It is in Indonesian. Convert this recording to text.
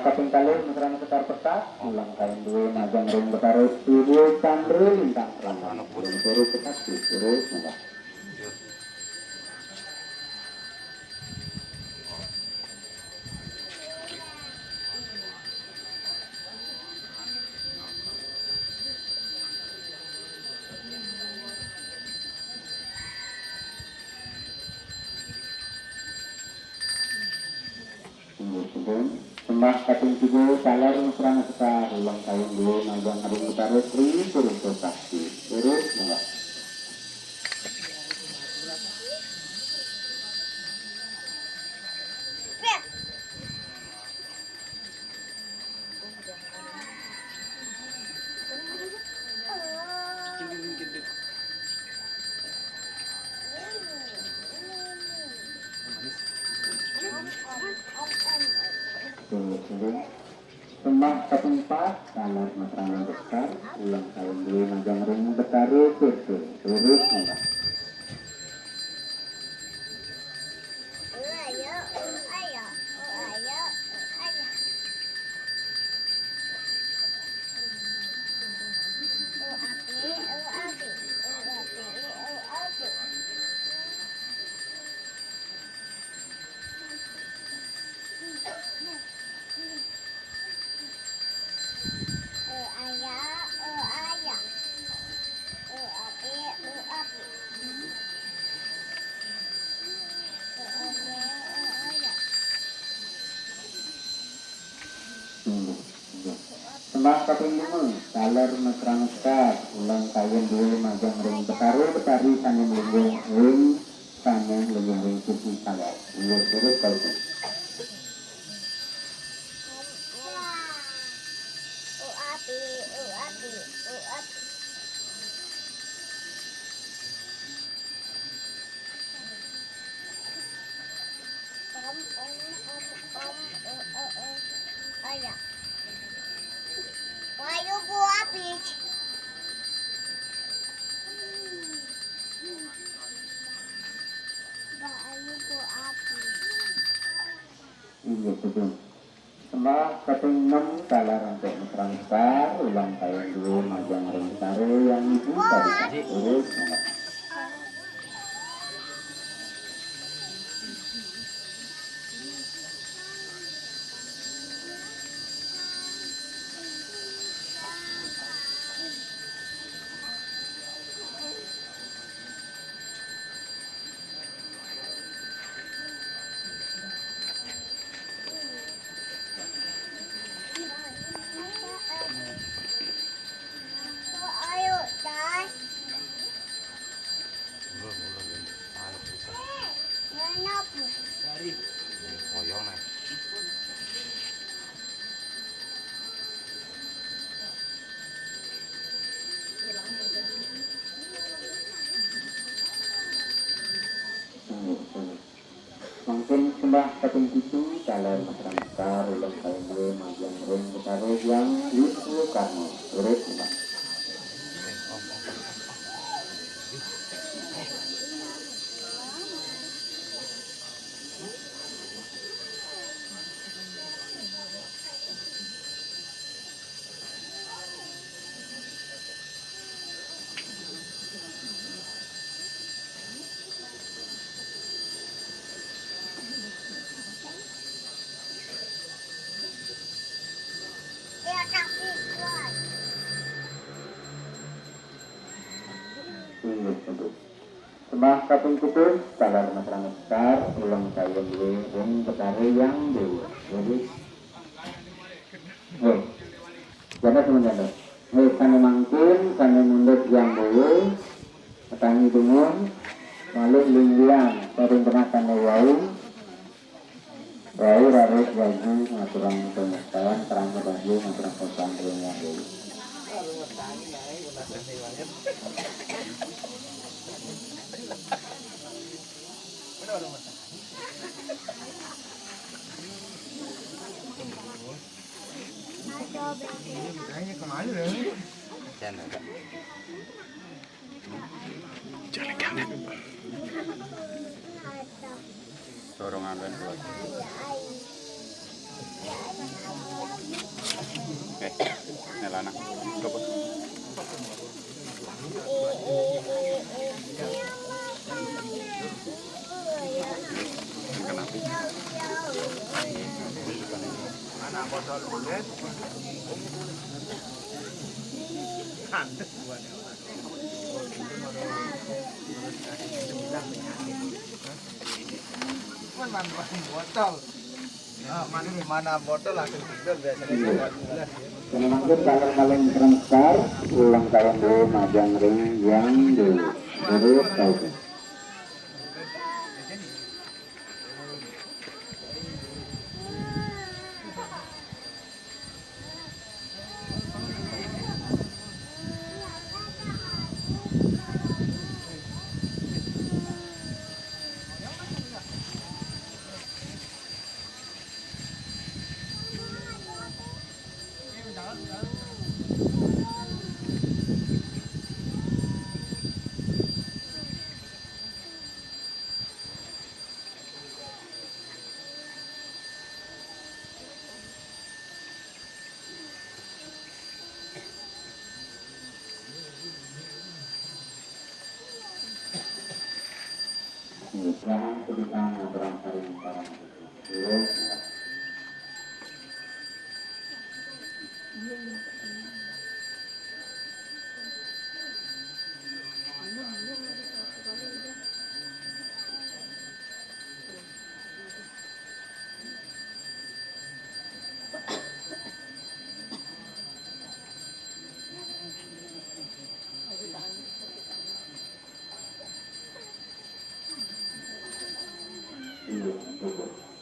Kaping kalih mesra sekitar petak ulang kain duwe majang ring betaris tujuh candre lintang rambang belum turut petak turut enggak Sembah kaping tujuh salar mesra sekitar ulang kain duwe majang ring betaris turut petak turut enggak Sembah kaping 4 salar mesra besar ulang kain duwe majang ring betaris turut enggak Sembah kaping 5 salar mesra besar ulang kain duwe majang ring betari saning lungguh ring suci salar turut kalih Sembah kaping 6 salar rantai mesra besar ulang kain duwe majang ring betari yang ibu tadi turut enggak Mungkin sembah kaping 7 salar mesra besar ulang kain duwe majang ring betari yang ibu karno turut enggak Sembah kaping 7 salar mesra besar ulang kain duwe ring betari yang dewa jadi jadi semuanya kami mangkin kami mundur yang dewa petani dungun lalu linggian sering pernah kami wau raris baju ngaturang pemestaan terang baju ngaturang pesantren yang dewa Dorongan dan nelana coba kenapa mana botol bulet mana botol langsung tidur biasanya. Penamangkut kalau paling transfer ulang tahun dulu majang ring yang dulu terus tahu. Jangan kedutaan orang paling parah belum. Iya, betul.